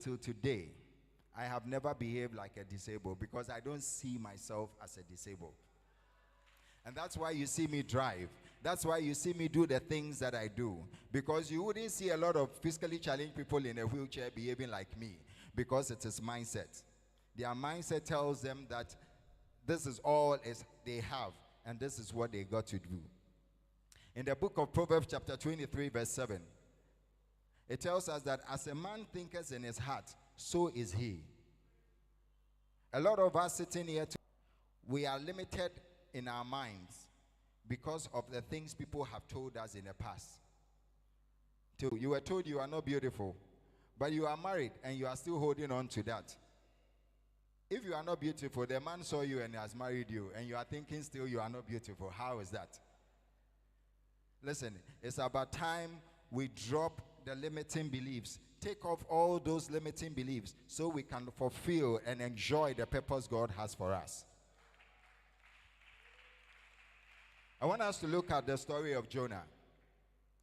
Till today, I have never behaved like a disabled because I don't see myself as a disabled. And that's why you see me drive. That's why you see me do the things that I do. Because you wouldn't see a lot of physically challenged people in a wheelchair behaving like me. Because it is mindset. Their mindset tells them that this is all they have. And this is what they got to do. In the book of Proverbs chapter 23 verse 7. It tells us that as a man thinketh in his heart, so is he. A lot of us sitting here, we are limited in our minds because of the things people have told us in the past. You were told you are not beautiful, but you are married and you are still holding on to that. If you are not beautiful, the man saw you and has married you, and you are thinking still you are not beautiful. How is that? Listen, it's about time we drop the limiting beliefs. Take off all those limiting beliefs so we can fulfill and enjoy the purpose God has for us. I want us to look at the story of Jonah.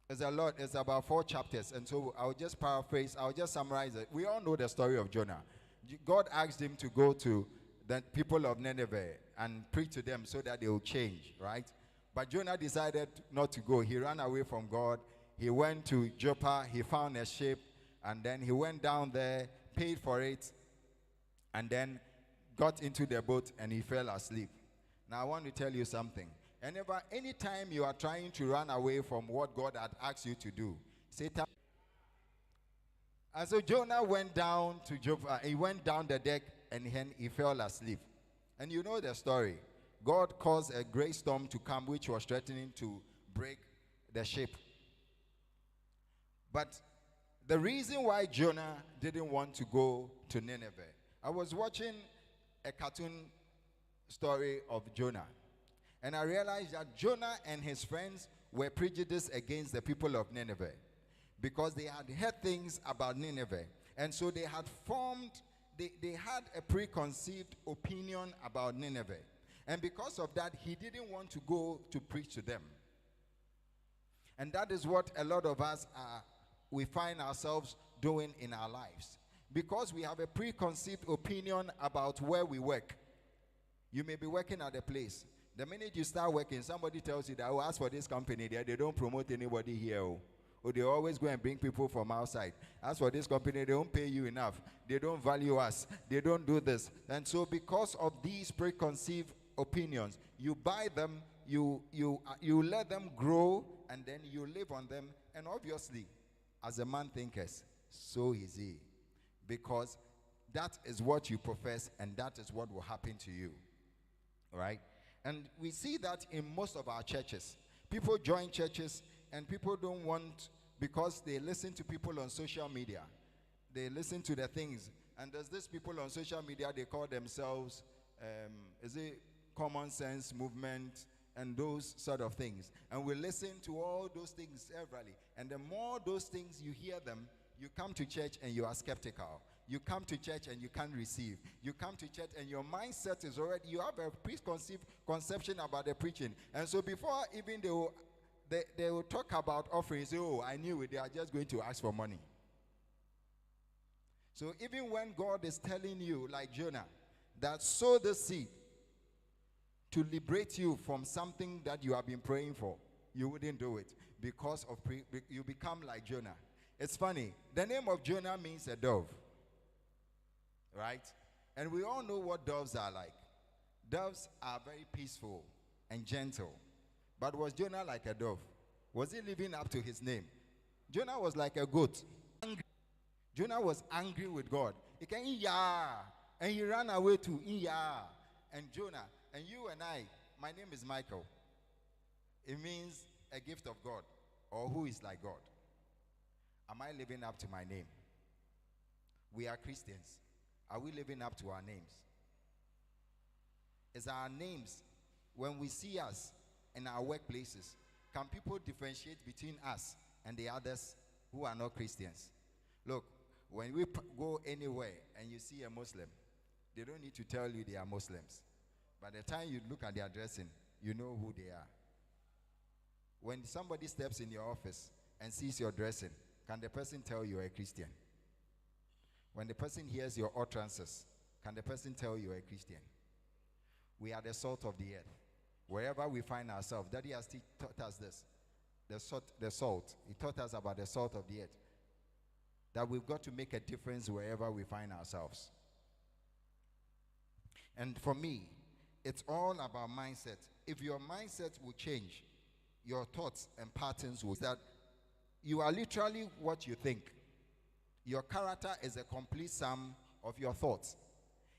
There's a lot. It's about 4 chapters. And so I'll just paraphrase. I'll just summarize it. We all know the story of Jonah. God asked him to go to the people of Nineveh and preach to them so that they will change, right? But Jonah decided not to go. He ran away from God. He went to Joppa. He found a ship. And then he went down there, paid for it, and then got into the boat and he fell asleep. Now I want to tell you something. Anytime you are trying to run away from what God had asked you to do, Satan. And so Jonah went down to Joppa. He went down the deck and then he fell asleep. And you know the story. God caused a great storm to come which was threatening to break the ship. But the reason why Jonah didn't want to go to Nineveh, I was watching a cartoon story of Jonah. And I realized that Jonah and his friends were prejudiced against the people of Nineveh because they had heard things about Nineveh. And so they had they had a preconceived opinion about Nineveh. And because of that, he didn't want to go to preach to them. And that is what a lot of us we find ourselves doing in our lives. Because we have a preconceived opinion about where we work. You may be working at a place. The minute you start working, somebody tells you that, oh, as for this company, they don't promote anybody here. Or they always go and bring people from outside. As for this company, they don't pay you enough. They don't value us. They don't do this. And so because of these preconceived opinions, you buy them, you let them grow, and then you live on them. And obviously, as a man thinketh, so is he. Because that is what you profess, and that is what will happen to you. All right? And we see that in most of our churches. People join churches and people don't want, because they listen to people on social media. They listen to the things. And there's this people on social media, they call themselves, is it common sense movement and those sort of things. And we listen to all those things severally. And the more those things you hear them, you come to church and you are skeptical. You come to church and you can't receive. You come to church and your mindset is already, you have a preconceived conception about the preaching. And so before even they will talk about offerings, oh, I knew it, they are just going to ask for money. So even when God is telling you, like Jonah, that sow the seed to liberate you from something that you have been praying for, you wouldn't do it because of you become like Jonah. It's funny. The name of Jonah means a dove. Right? And we all know what doves are like. Doves are very peaceful and gentle. But was Jonah like a dove? Was he living up to his name? Jonah was like a goat. Angry. Jonah was angry with God. He came, yeah, and he ran away to yeah. And Jonah, and you and I, my name is Michael. It means a gift of God, or who is like God. Am I living up to my name? We are Christians. Are we living up to our names? Is our names, when we see us in our workplaces, can people differentiate between us and the others who are not Christians? Look, when we go anywhere and you see a Muslim, they don't need to tell you they are Muslims. By the time you look at their dressing, you know who they are. When somebody steps in your office and sees your dressing, can the person tell you are a Christian? When the person hears your utterances, can the person tell you are a Christian? We are the salt of the earth. Wherever we find ourselves, Daddy has taught us this. The salt. He taught us about the salt of the earth. That we've got to make a difference wherever we find ourselves. And for me, it's all about mindset. If your mindset will change, your thoughts and patterns will. That you are literally what you think. Your character is a complete sum of your thoughts.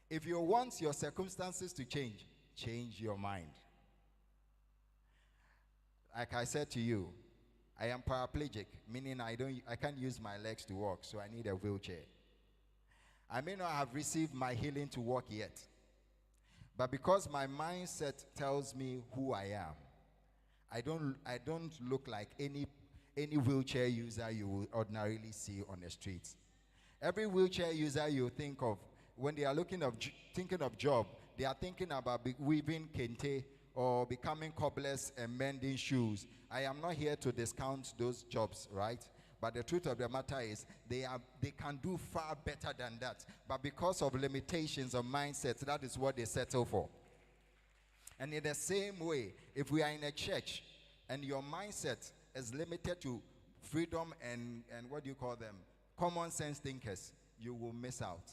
If you want your circumstances to change, change your mind. Like I said to you, I am paraplegic, meaning I can't use my legs to walk, so I need a wheelchair. I may not have received my healing to walk yet, but because my mindset tells me who I am, I don't look like any wheelchair user you will ordinarily see on the streets. Every wheelchair user you think of, when they are thinking of job, they are thinking about weaving kente or becoming cobblers and mending shoes. I am not here to discount those jobs, right? But the truth of the matter is they can do far better than that. But because of limitations of mindsets, that is what they settle for. And in the same way, if we are in a church and your mindset is limited to freedom and what do you call them? Common sense thinkers, you will miss out.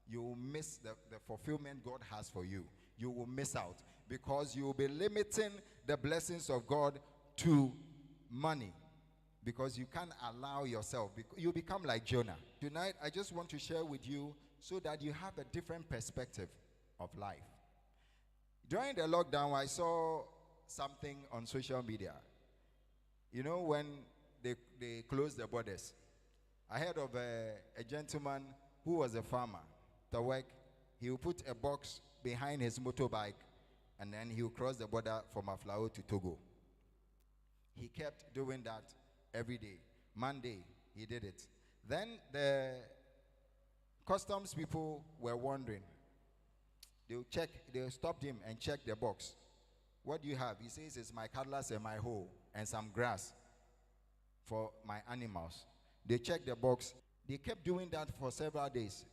You will miss the fulfillment God has for you. You will miss out because you will be limiting the blessings of God to money, because you can't allow yourself. You become like Jonah. Tonight, I just want to share with you so that you have a different perspective of life. During the lockdown, I saw something on social media. You know, when they closed the borders, I heard of a gentleman who was a farmer. To work, he would put a box behind his motorbike, and then he would cross the border from Aflao to Togo. He kept doing that every day. Monday, he did it. Then the customs people were wondering. They stopped him and checked the box. What do you have? He says, it's my cutlass and my hoe and some grass for my animals. They checked the box. They kept doing that for several days.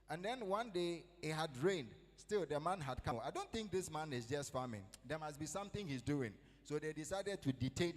And then one day, it had rained. Still, the man had come. I don't think this man is just farming. There must be something he's doing. So they decided to detain